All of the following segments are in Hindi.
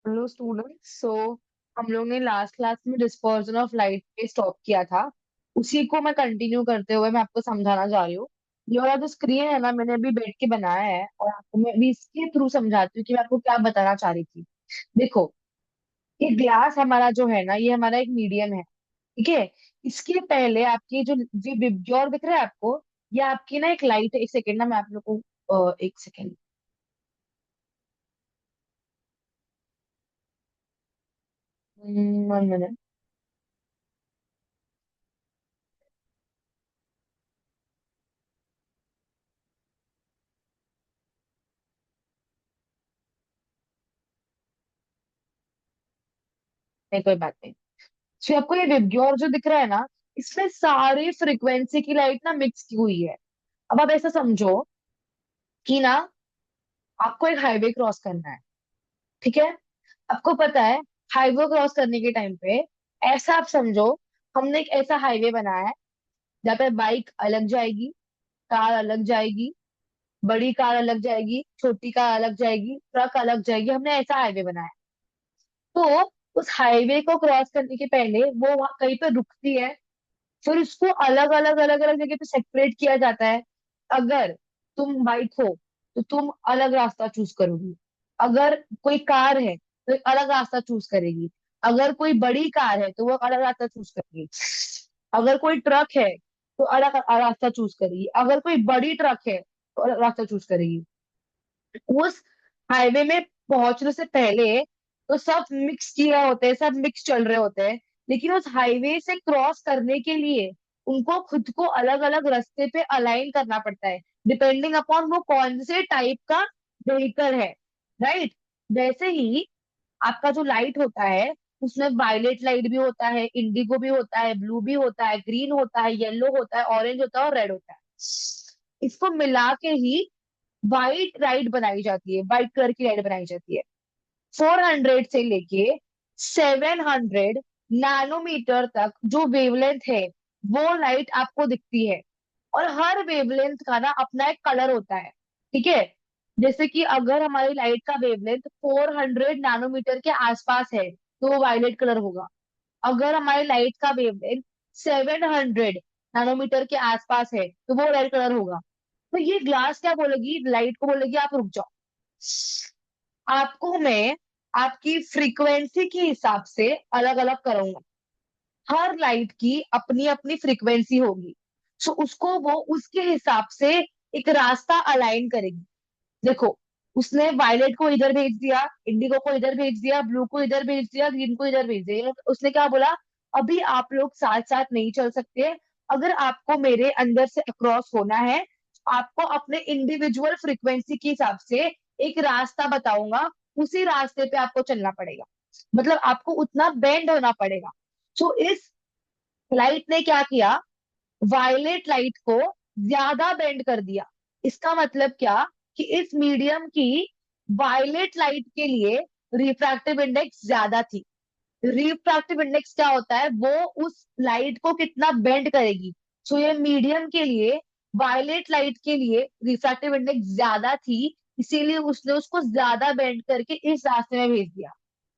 Hello students. हम लोग ने लास्ट क्लास में डिस्पर्जन ऑफ लाइट पे स्टॉप किया था। उसी को मैं कंटिन्यू करते हुए मैं आपको समझाना जा रही हूँ। ये वाला जो स्क्रीन है ना, मैंने अभी बैठ के बनाया है और आपको मैं अभी इसके थ्रू समझाती हूँ कि मैं आपको क्या बताना चाह रही थी। देखो, ये ग्लास हमारा जो है ना, ये हमारा एक मीडियम है। ठीक है। इसके पहले आपकी जो ये विबग्योर दिख रहा है आपको, ये आपकी ना एक लाइट है। एक सेकेंड ना, मैं आप लोग को एक सेकेंड, 1 मिनट। नहीं, कोई बात नहीं। तो आपको ये विबग्योर जो दिख रहा है ना, इसमें सारी फ्रीक्वेंसी की लाइट ना मिक्स की हुई है। अब आप ऐसा समझो कि ना, आपको एक हाईवे क्रॉस करना है। ठीक है। आपको पता है, हाईवे क्रॉस करने के टाइम पे ऐसा आप समझो, हमने एक ऐसा हाईवे बनाया है जहाँ पे बाइक अलग जाएगी, कार अलग जाएगी, बड़ी कार अलग जाएगी, छोटी कार अलग जाएगी, ट्रक अलग जाएगी। हमने ऐसा हाईवे बनाया है। तो उस हाईवे को क्रॉस करने के पहले वो वहां कहीं पे रुकती है, फिर उसको अलग अलग अलग अलग जगह पे सेपरेट किया जाता है। अगर तुम बाइक हो तो तुम अलग रास्ता चूज करोगी। अगर कोई कार है तो एक अलग रास्ता चूज करेगी। अगर कोई बड़ी कार है तो वो अलग रास्ता चूज करेगी। अगर कोई ट्रक है तो अलग रास्ता चूज करेगी। अगर कोई बड़ी ट्रक है तो अलग रास्ता चूज करेगी। उस हाईवे में पहुंचने से पहले तो सब मिक्स किया होते हैं, सब मिक्स चल रहे होते हैं। लेकिन उस हाईवे से क्रॉस करने के लिए उनको खुद को अलग अलग रास्ते पे अलाइन करना पड़ता है, डिपेंडिंग अपॉन वो कौन से टाइप का व्हीकल है। राइट। वैसे ही आपका जो लाइट होता है, उसमें वायलेट लाइट भी होता है, इंडिगो भी होता है, ब्लू भी होता है, ग्रीन होता है, येलो होता है, ऑरेंज होता है और रेड होता है। इसको मिला के ही व्हाइट लाइट बनाई जाती है, व्हाइट कलर की लाइट बनाई जाती है। 400 से लेके 700 नैनोमीटर तक जो वेवलेंथ है, वो लाइट आपको दिखती है। और हर वेवलेंथ का ना अपना एक कलर होता है। ठीक है। जैसे कि अगर हमारी लाइट का वेवलेंथ 400 नैनोमीटर के आसपास है तो वो वायलेट कलर होगा। अगर हमारी लाइट का वेवलेंथ 700 नैनोमीटर के आसपास है तो वो रेड कलर होगा। तो ये ग्लास क्या बोलेगी, लाइट को बोलेगी आप रुक जाओ। आपको मैं आपकी फ्रीक्वेंसी के हिसाब से अलग अलग करूंगा। हर लाइट की अपनी अपनी फ्रीक्वेंसी होगी। सो उसको वो उसके हिसाब से एक रास्ता अलाइन करेगी। देखो, उसने वायलेट को इधर भेज दिया, इंडिगो को इधर भेज दिया, ब्लू को इधर भेज दिया, ग्रीन को इधर भेज दिया। उसने क्या बोला, अभी आप लोग साथ साथ नहीं चल सकते। अगर आपको मेरे अंदर से अक्रॉस होना है, आपको अपने इंडिविजुअल फ्रीक्वेंसी के हिसाब से एक रास्ता बताऊंगा, उसी रास्ते पे आपको चलना पड़ेगा। मतलब आपको उतना बेंड होना पड़ेगा। तो इस लाइट ने क्या किया, वायलेट लाइट को ज्यादा बेंड कर दिया। इसका मतलब क्या, कि इस मीडियम की वायलेट लाइट के लिए रिफ्रैक्टिव इंडेक्स ज्यादा थी। रिफ्रैक्टिव इंडेक्स क्या होता है, वो उस लाइट को कितना बेंड करेगी। सो ये मीडियम के लिए, वायलेट लाइट के लिए रिफ्रैक्टिव इंडेक्स ज्यादा थी, इसीलिए उसने उसको ज्यादा बेंड करके इस रास्ते में भेज दिया।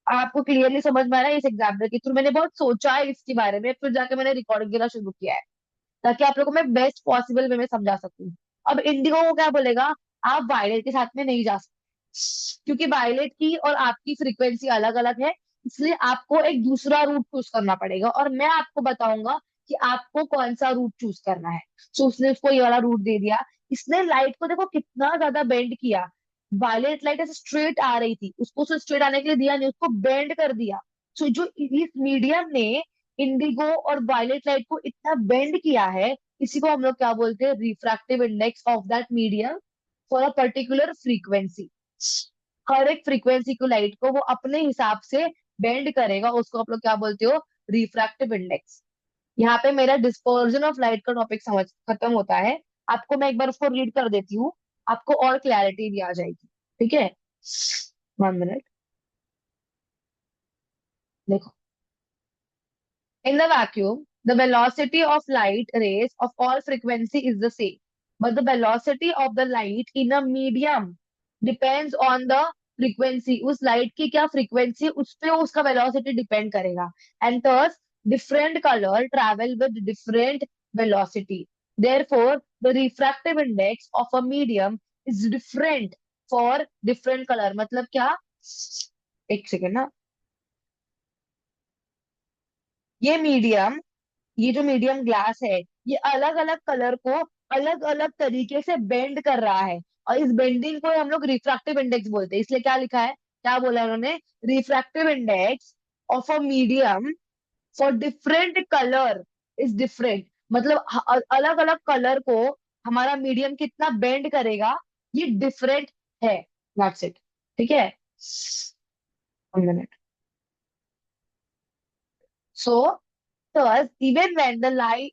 आपको क्लियरली समझ में आ रहा है। इस एग्जाम्पल के थ्रू मैंने बहुत सोचा है इसके बारे में, फिर जाके मैंने रिकॉर्डिंग देना शुरू किया है ताकि आप लोगों को मैं बेस्ट पॉसिबल वे में समझा सकूं। अब इंडिगो को क्या बोलेगा, आप वायलेट के साथ में नहीं जा सकते क्योंकि वायलेट की और आपकी फ्रीक्वेंसी अलग अलग है। इसलिए आपको एक दूसरा रूट चूज करना पड़ेगा और मैं आपको बताऊंगा कि आपको कौन सा रूट चूज करना है। तो उसने उसको ये वाला रूट दे दिया। इसने लाइट को देखो कितना ज्यादा बेंड किया। वायलेट लाइट ऐसे स्ट्रेट आ रही थी, उसको स्ट्रेट आने के लिए दिया नहीं, उसको बेंड कर दिया। तो जो इस मीडियम ने इंडिगो और वायलेट लाइट को इतना बेंड किया है, इसी को हम लोग क्या बोलते हैं, refractive index of that medium for a particular frequency. हर एक फ्रीक्वेंसी को लाइट को वो अपने हिसाब से बेंड करेगा, उसको आप लोग क्या बोलते हो, रिफ्रैक्टिव इंडेक्स। यहाँ पे मेरा डिस्पर्जन ऑफ लाइट का टॉपिक समझ खत्म होता है। आपको मैं एक बार उसको रीड कर देती हूँ, आपको और क्लैरिटी भी आ जाएगी। ठीक है। 1 मिनट। देखो, in the vacuum, the velocity of light rays of all frequency is the same, but the velocity of the light in a medium depends on the frequency, उस लाइट की क्या फ्रीक्वेंसी, उस पे उसका वेलोसिटी डिपेंड करेगा। And thus different colour travel with different velocity, therefore the refractive index of a medium is different for different colour. मतलब क्या, एक सेकेंड ना, ये मीडियम, ये जो मीडियम ग्लास है, ये अलग अलग कलर को अलग अलग तरीके से बेंड कर रहा है, और इस बेंडिंग को हम लोग रिफ्रैक्टिव इंडेक्स बोलते हैं। इसलिए क्या लिखा है, क्या बोला उन्होंने, refractive index of a medium for different colour is different. मतलब अलग अलग कलर को हमारा मीडियम कितना बेंड करेगा, ये डिफरेंट है। That's it. ठीक है, 1 minute. So thus, even when the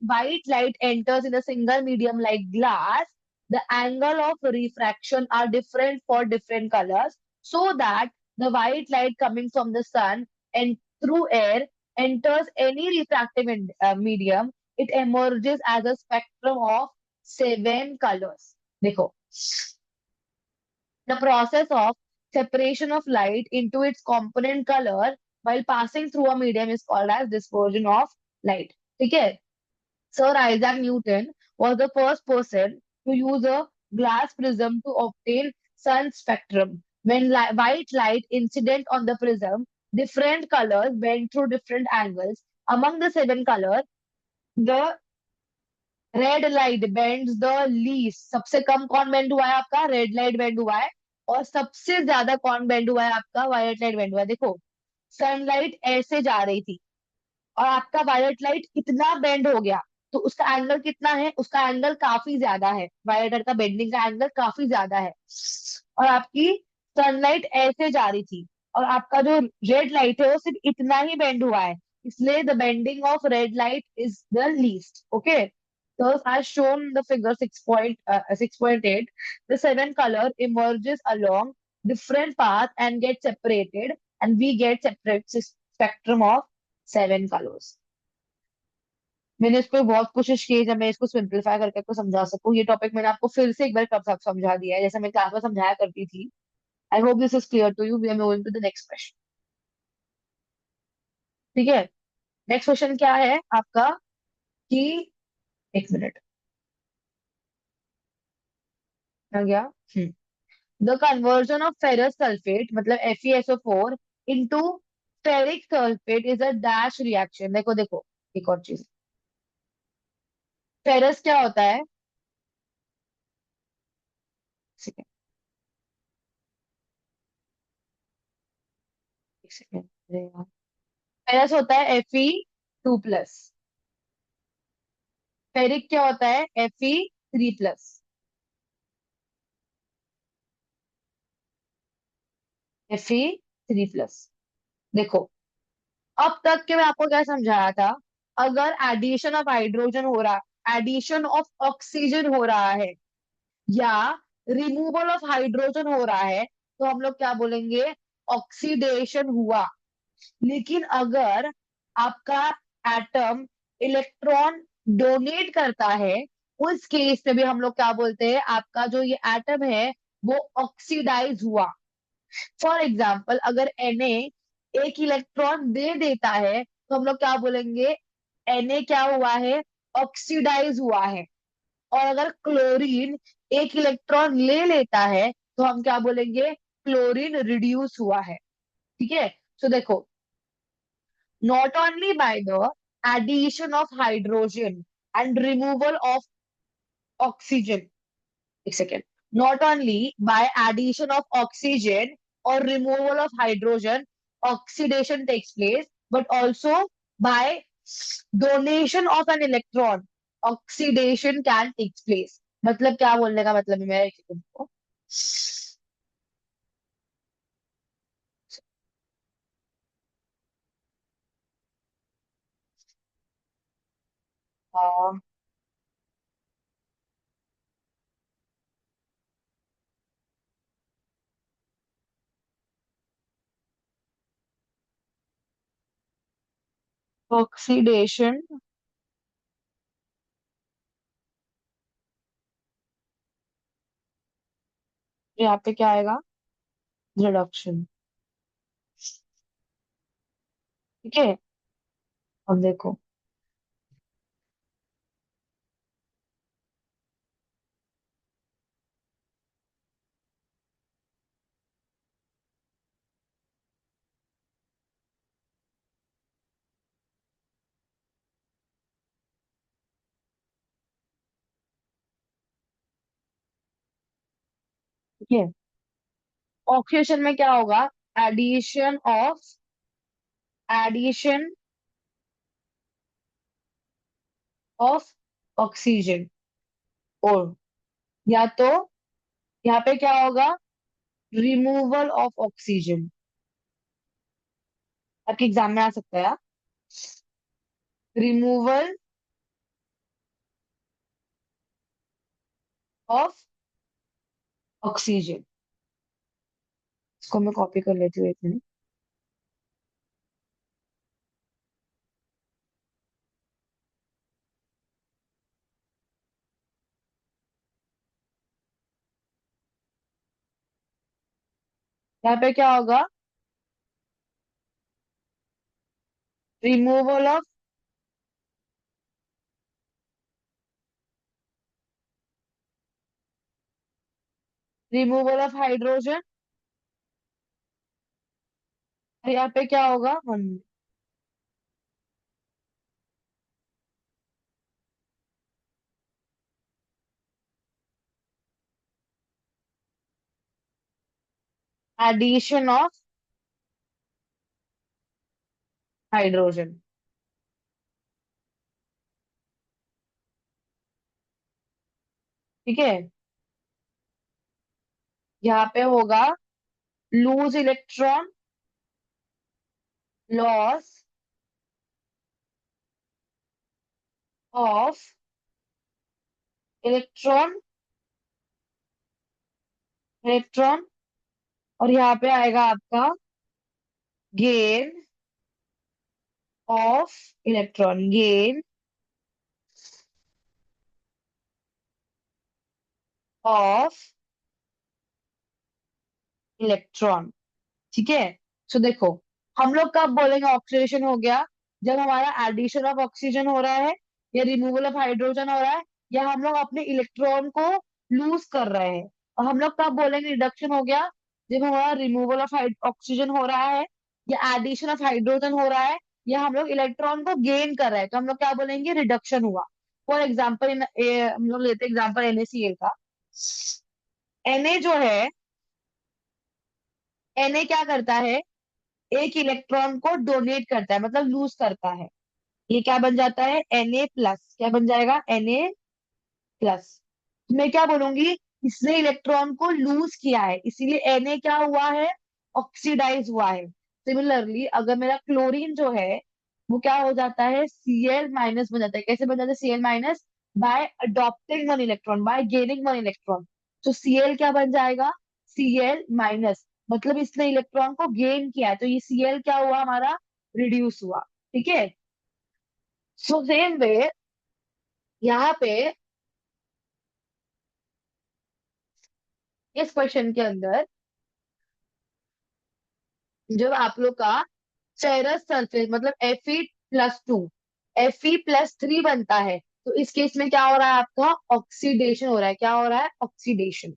white light enters in a single medium like glass, the angle of refraction are different for different colors, so that the white light coming from the sun and through air enters any refractive medium, it emerges as a spectrum of 7 colors. देखो, the process of separation of light into its component color while passing through a medium is called as dispersion of light. ठीक है, Sir Isaac Newton was the first person to use a glass prism to obtain sun spectrum. When white light incident on the prism, different colors bend through different angles. Among the 7 colors, the red light bends the least. सबसे कम कौन बेंड हुआ है आपका, रेड लाइट बेंड हुआ है। और सबसे ज्यादा कौन बेंड हुआ है आपका, वायलेट लाइट बेंड हुआ है। देखो, सनलाइट ऐसे जा रही थी और आपका वायलेट लाइट इतना बेंड हो गया, तो उसका एंगल कितना है, उसका एंगल काफी ज्यादा है, वायलेट लाइट का बेंडिंग का एंगल काफी ज्यादा है। और आपकी सनलाइट ऐसे जा रही थी, और आपका जो रेड लाइट है वो सिर्फ इतना ही बेंड हुआ है, इसलिए the bending of red light is the least. Okay, so as shown in the figure 6.8, the 7 color emerges along different path and get separated, and we get separate spectrum of 7 colors। मैंने इसको बहुत कोशिश की है, जब मैं इसको सिंपलीफाई करके आपको समझा सकूं। ये टॉपिक मैंने आपको फिर से एक बार कब तक समझा दिया है, जैसे मैं क्लास में समझाया करती थी। I hope this is clear to you. We are moving to the next question. ठीक है, नेक्स्ट क्वेश्चन क्या है आपका, कि 1 मिनट आ गया। The conversion of ferrous sulphate मतलब FeSO4 into ferric sulphate is a dash reaction. देखो देखो, एक और चीज, फेरस क्या होता है, एक सेकेंड, फेरस होता है Fe2+, फेरिक क्या होता है Fe3+। Fe3+। देखो, अब तक के मैं आपको क्या समझाया था, अगर एडिशन ऑफ हाइड्रोजन हो रहा, एडिशन ऑफ ऑक्सीजन हो रहा है, या रिमूवल ऑफ हाइड्रोजन हो रहा है, तो हम लोग क्या बोलेंगे, ऑक्सीडेशन हुआ। लेकिन अगर आपका एटम इलेक्ट्रॉन डोनेट करता है, उस केस में भी हम लोग क्या बोलते हैं, आपका जो ये एटम है वो ऑक्सीडाइज हुआ। फॉर एग्जाम्पल, अगर Na एक इलेक्ट्रॉन दे देता है, तो हम लोग क्या बोलेंगे, Na क्या हुआ है, ऑक्सीडाइज हुआ है। और अगर क्लोरीन एक इलेक्ट्रॉन ले लेता है, तो हम क्या बोलेंगे, क्लोरीन रिड्यूस हुआ है। ठीक है, सो देखो, not only by the addition of hydrogen and removal of oxygen, एक second, not only by addition of oxygen or removal of hydrogen oxidation takes place, but also by donation of an electron oxidation can take place। मतलब क्या बोलने का मतलब है मेरा, एक second को, ऑक्सीडेशन, यहाँ पे क्या आएगा, रिडक्शन। ठीक है, अब देखो। ठीक है, ऑक्सीजन में क्या होगा? Addition of, addition of oxygen, और या तो यहाँ पे क्या होगा? Removal of oxygen. आपके एग्जाम में आ सकता है, रिमूवल ऑफ ऑक्सीजन। इसको मैं कॉपी कर लेती हूँ एक मिनट। यहाँ पे क्या होगा? Removal of, removal of hydrogen. और यहाँ पे क्या होगा? Addition of hydrogen. ठीक है, यहाँ पे होगा lose electron, loss of electron, electron. और यहाँ पे आएगा आपका gain of electron, gain of electron. ठीक है, सो देखो, हम लोग कब बोलेंगे ऑक्सीडेशन हो गया? जब हमारा एडिशन ऑफ ऑक्सीजन हो रहा है, या रिमूवल ऑफ हाइड्रोजन हो रहा है, या हम लोग अपने इलेक्ट्रॉन को लूज कर रहे हैं। और हम लोग कब बोलेंगे रिडक्शन हो गया? जब हमारा रिमूवल ऑफ ऑक्सीजन हो रहा है, या एडिशन ऑफ हाइड्रोजन हो रहा है, या हम लोग इलेक्ट्रॉन को गेन कर रहे हैं, तो हम लोग क्या बोलेंगे? रिडक्शन हुआ। फॉर एग्जाम्पल, हम लोग लेते एग्जाम्पल NaCl का। Na जो है, Na क्या करता है? एक इलेक्ट्रॉन को डोनेट करता है, मतलब लूज करता है। ये क्या बन जाता है? Na+। क्या बन जाएगा? Na+। मैं क्या बोलूंगी? इसने इलेक्ट्रॉन को लूज किया है, इसीलिए Na क्या हुआ है? ऑक्सीडाइज हुआ है। सिमिलरली अगर मेरा क्लोरीन जो है, वो क्या हो जाता है? Cl- बन जाता है। कैसे बन जाता है Cl-? Bye adopting one electron, bye gaining one electron. तो Cl क्या बन जाएगा? Cl-, मतलब इसने इलेक्ट्रॉन को गेन किया है, तो ये Cl क्या हुआ हमारा? रिड्यूस हुआ। ठीक है, सो सेम वे यहाँ पे इस क्वेश्चन के अंदर, जब आप लोग का चेरस सरफेस मतलब Fe+2, Fe+3 बनता है, तो इस केस में क्या हो रहा है? आपका ऑक्सीडेशन हो रहा है। क्या हो रहा है? ऑक्सीडेशन।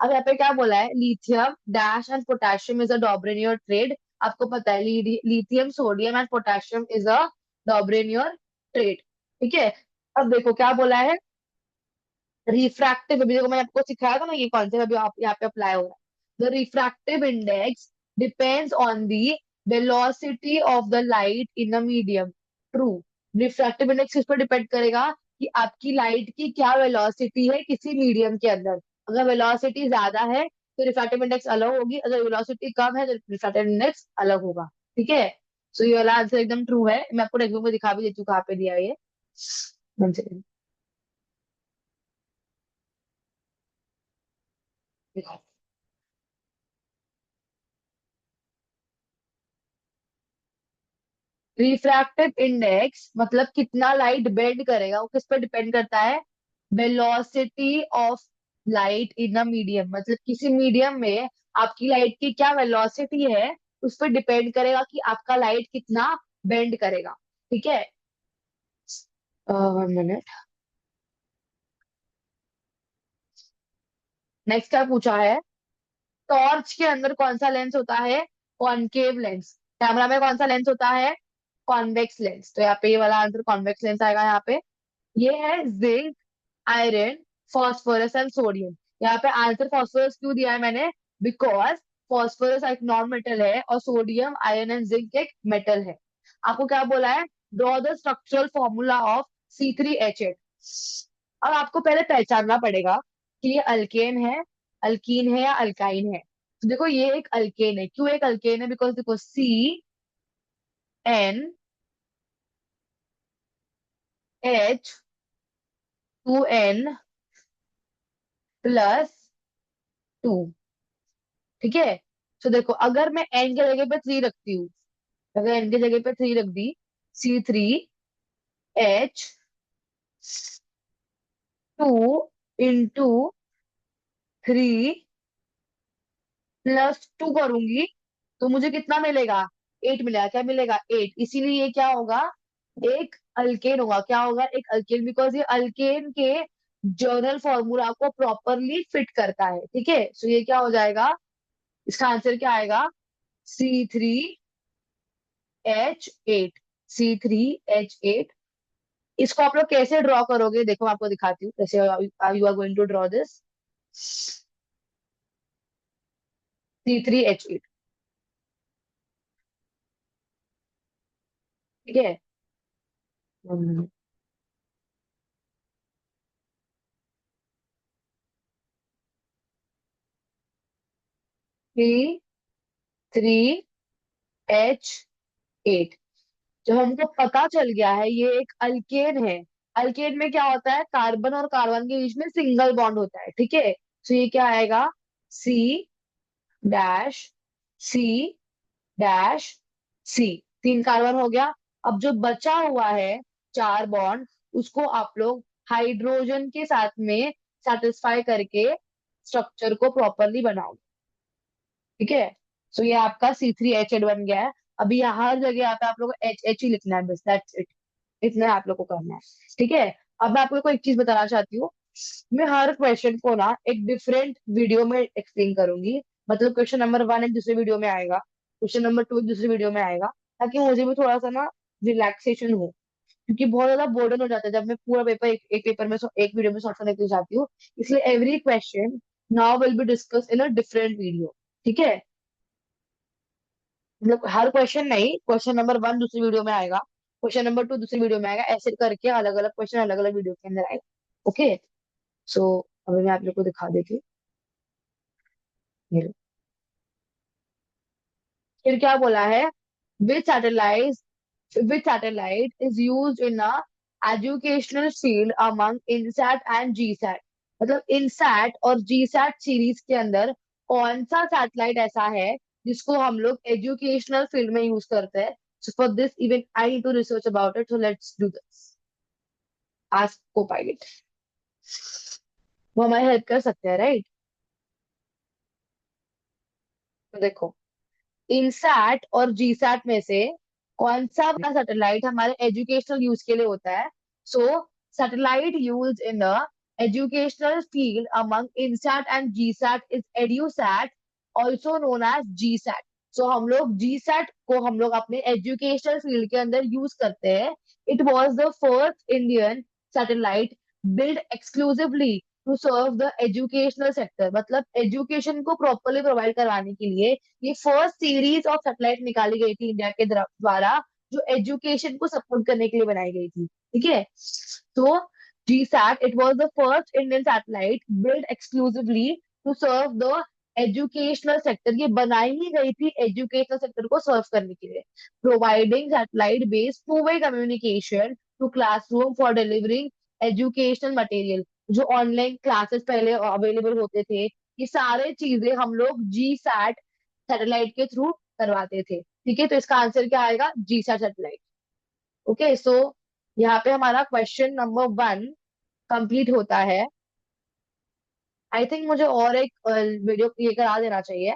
अब यहाँ पे क्या बोला है? Lithium dash and potassium is a Dobereiner triad. आपको पता है lithium sodium and potassium is a Dobereiner triad. ठीक है, अब देखो क्या बोला है? रिफ्रैक्टिव, अभी देखो मैंने आपको सिखाया था ना, ये कॉन्सेप्ट अभी आप यहाँ पे अप्लाई हो रहा है। The refractive index depends on the velocity of the light in the medium. True. Refractive index किस पर डिपेंड करेगा? कि आपकी लाइट की क्या वेलोसिटी है किसी मीडियम के अंदर। अगर वेलोसिटी ज्यादा है तो रिफ्रैक्टिव इंडेक्स अलग होगी, अगर वेलोसिटी कम है तो रिफ्रैक्टिव इंडेक्स अलग होगा। ठीक है, सो ये वाला आंसर एकदम ट्रू है। मैं आपको टेक्स्ट बुक में दिखा भी देती हूँ कहाँ पे दिया है ये। One second, दिखाओ। रिफ्रैक्टिव इंडेक्स मतलब कितना लाइट बेंड करेगा, वो किस पर डिपेंड करता है? Velocity of light in a medium, मतलब किसी मीडियम में आपकी लाइट की क्या वेलोसिटी है, उस पर डिपेंड करेगा कि आपका लाइट कितना बेंड करेगा। ठीक है। 1 मिनट। नेक्स्ट क्या पूछा है? टॉर्च के अंदर कौन सा लेंस होता है? Concave lens. कैमरा में कौन सा लेंस होता है? Convex lens. तो यहाँ पे ये वाला आंसर कॉन्वेक्स लेंस आएगा यहाँ पे। ये है zinc, iron, phosphorus and sodium. यहाँ पे आंसर फॉस्फोरस क्यों दिया है मैंने? बिकॉज फॉस्फोरस एक नॉन मेटल है और सोडियम, आयरन एंड जिंक एक मेटल है। आपको क्या बोला है? Draw the structural formula of C3H8। अब आपको पहले पहचानना पड़ेगा कि ये अल्केन है, अल्कीन है या अल्काइन है। तो देखो ये एक अल्केन है। क्यों एक अल्केन है? बिकॉज देखो CnH2n+2। ठीक है। तो देखो अगर मैं एन की जगह पे 3 रखती हूँ, अगर एन की जगह पे 3 रख दी, C3H2 × 3 करूंगी तो मुझे कितना मिलेगा? 8 मिलेगा। क्या मिलेगा? 8। इसीलिए ये क्या होगा? एक अल्केन होगा। क्या होगा? एक अल्केन, बिकॉज ये अल्केन के जर्नल फॉर्मूला को प्रॉपरली फिट करता है। ठीक है। सो ये क्या हो जाएगा? इसका आंसर क्या आएगा? C3H8। C3H8। इसको आप लोग कैसे ड्रॉ करोगे? देखो मैं आपको दिखाती हूँ कैसे you are going to draw this. C3H8। ठीक है। C3H8। जब हमको पता चल गया है ये एक अल्केन है। अल्केन में क्या होता है? कार्बन और कार्बन के बीच में सिंगल बॉन्ड होता है। ठीक है। तो ये क्या आएगा? C-C-C। 3 कार्बन हो गया। अब जो बचा हुआ है 4 बॉन्ड, उसको आप लोग हाइड्रोजन के साथ में सेटिस्फाई करके स्ट्रक्चर को प्रॉपरली बनाओ। ठीक है। सो ये आपका C3H8 बन गया है। अभी यहाँ हर जगह यहाँ पे आप लोग को एच ही लिखना है, बस दैट्स इट। इतना आप लोग को करना है। ठीक है। अब मैं आप लोग को एक चीज बताना चाहती हूँ। मैं हर क्वेश्चन को ना एक डिफरेंट वीडियो में एक्सप्लेन करूंगी। मतलब क्वेश्चन नंबर 1 एक दूसरे वीडियो में आएगा, क्वेश्चन नंबर 2 एक दूसरे वीडियो में आएगा, ताकि मुझे भी थोड़ा सा ना रिलैक्सेशन हो। क्योंकि बहुत ज्यादा बोर्डन हो जाता है जब मैं पूरा पेपर एक पेपर में एक वीडियो में सॉल्व करने के लिए जाती हूँ। इसलिए every question now will be discuss in a different video. ठीक है। मतलब हर क्वेश्चन नहीं, क्वेश्चन नंबर 1 दूसरी वीडियो में आएगा, क्वेश्चन नंबर 2 दूसरी वीडियो में आएगा, ऐसे करके अलग अलग क्वेश्चन अलग अलग वीडियो के अंदर आएगा। ओके। सो अभी मैं आप लोग को दिखा देती हूँ। ये लो। फिर क्या बोला है? Which satellite which satellite is used in a educational field among INSAT and GSAT. मतलब इनसैट और जीसैट सीरीज के अंदर कौन सा सैटेलाइट ऐसा है जिसको हम लोग एजुकेशनल फील्ड में यूज करते हैं? So for this even I need to research about it, so let's do this. Ask Copilot. वो हमारी हेल्प कर सकते हैं, राइट? तो देखो, इनसैट और जीसैट में से कौन सा वाला सैटेलाइट हमारे एजुकेशनल यूज के लिए होता है? So satellite use in the educational field among INSAT and GSAT is EDUSAT, also known as GSAT. So हम लोग जीसैट को हम लोग अपने एजुकेशनल फील्ड के अंदर यूज करते हैं। It was the first Indian satellite build exclusively to serve the educational sector. मतलब एजुकेशन को प्रॉपरली प्रोवाइड करवाने के लिए ये फर्स्ट सीरीज ऑफ सैटेलाइट निकाली गई थी इंडिया के द्वारा, जो एजुकेशन को सपोर्ट करने के लिए बनाई गई थी। ठीक है। तो GSAT it was the first Indian satellite build exclusively to serve the educational sector. ये बनाई ही गई थी एजुकेशनल सेक्टर को सर्व करने के लिए, providing satellite based two way communication to classroom for delivering educational material. जो ऑनलाइन क्लासेस पहले अवेलेबल होते थे, ये सारे चीजें हम लोग GSAT सैटेलाइट के थ्रू करवाते थे। ठीक है। तो इसका आंसर क्या आएगा? GSAT satellite. ओके। सो यहाँ पे हमारा क्वेश्चन नंबर 1 कंप्लीट होता है। आई थिंक मुझे और एक वीडियो ये करा देना चाहिए।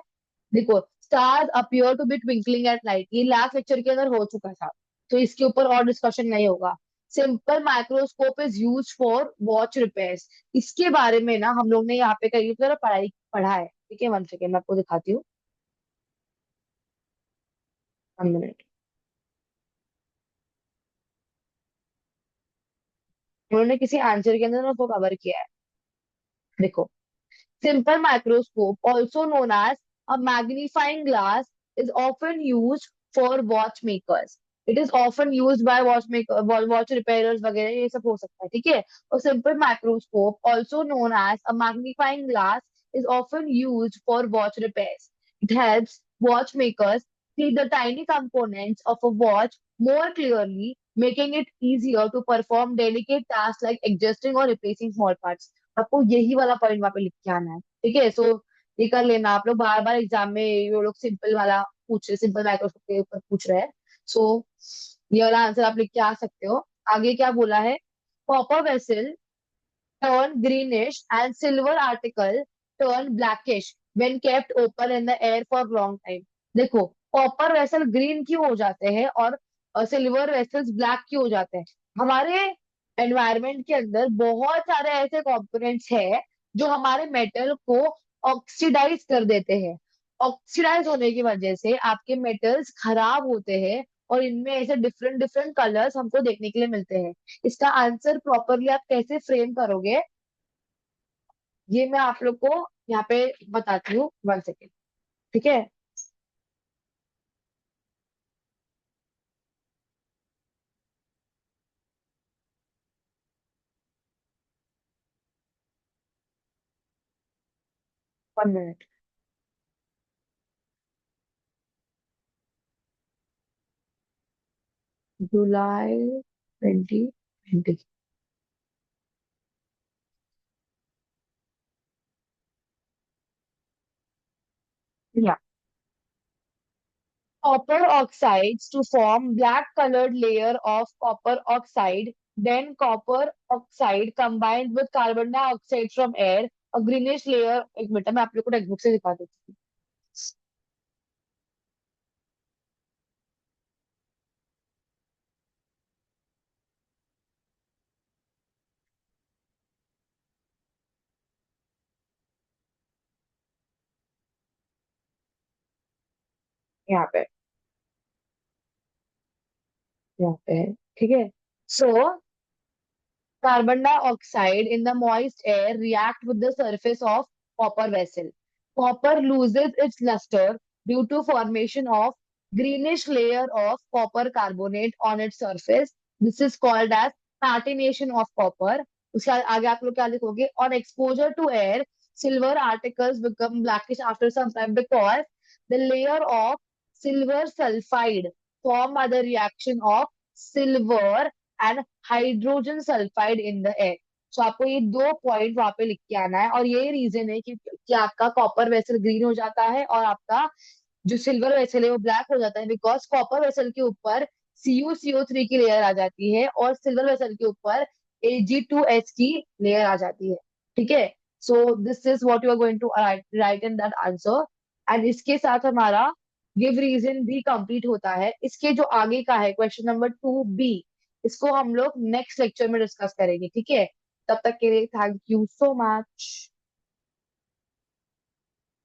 देखो, stars appear to be twinkling at night, ये लास्ट लेक्चर के अंदर हो चुका था, तो इसके ऊपर और डिस्कशन नहीं होगा। Simple microscope is use for watch repairs, इसके बारे में ना हम लोग ने यहाँ पे कई तरह पढ़ाई पढ़ा है। ठीक है, 1 सेकेंड मैं आपको दिखाती हूँ। 1 मिनट। उन्होंने किसी आंसर के अंदर उसको कवर किया है। देखो, simple microscope, also known as a magnifying glass, is often used for watchmakers. It is often used by watchmaker, watch repairers वगैरह ये सब हो सकता है, ठीक है। और simple microscope, also known as a magnifying glass, is often used for watch repairs. It helps watchmakers see the tiny components of a watch more clearly, making it easier to perform delicate tasks like adjusting or replacing small parts. आपको यही वाला पॉइंट वहां पे लिख के आना है, ठीक है। सो ये कर लेना, आप लोग बार बार एग्जाम में ये लोग सिंपल वाला पूछ रहे, सिंपल माइक्रोस्कोप के ऊपर पूछ रहे हैं। सो ये वाला आंसर आप लिख के आ सकते हो। आगे क्या बोला है, copper vessel turn greenish and silver article turn blackish when kept open in the air for long time। देखो, कॉपर वेसल ग्रीन क्यों हो जाते हैं और सिल्वर वेसल्स ब्लैक क्यों हो जाते हैं। हमारे एनवायरनमेंट के अंदर बहुत सारे ऐसे कंपोनेंट्स हैं जो हमारे मेटल को ऑक्सीडाइज कर देते हैं। ऑक्सीडाइज होने की वजह से आपके मेटल्स खराब होते हैं और इनमें ऐसे डिफरेंट डिफरेंट कलर्स हमको देखने के लिए मिलते हैं। इसका आंसर प्रॉपरली आप कैसे फ्रेम करोगे, ये मैं आप लोग को यहाँ पे बताती हूँ। 1 सेकेंड, ठीक है। 1 मिनट। जुलाई 2020। या, copper oxides to form black colored layer of copper oxide, then copper oxide combined with carbon dioxide from air, a greenish layer। एक मिनट, मैं आप लोग को टेक्स्ट बुक से दिखा देती हूँ। यहाँ पे, यहाँ पे है, ठीक है। सो carbon dioxide in the moist air react with the surface of copper vessel. Copper loses its luster due to formation of greenish layer of copper carbonate on its surface. This is called as patination of copper. उसके आगे आप लोग क्या लिखोगे, on exposure to air, silver articles become blackish after some time because the layer of silver sulfide formed by the reaction of silver and hydrogen sulphide in the air. So आपको ये 2 पॉइंट वहां पे लिख के आना है, और यही रीजन है कि आपका कॉपर वेसल ग्रीन हो जाता है और आपका जो सिल्वर वेसल है वो ब्लैक हो जाता है, बिकॉज कॉपर वेसल के ऊपर CuCO3 की लेयर आ जाती है और सिल्वर वेसल के ऊपर Ag2S की लेयर आ जाती है, ठीक है। So this is what you are going to write in that answer. And इसके साथ हमारा गिव रीजन भी कंप्लीट होता है। इसके जो आगे का है क्वेश्चन नंबर 2B, इसको हम लोग नेक्स्ट लेक्चर में डिस्कस करेंगे, ठीक है। तब तक के लिए थैंक यू सो मच।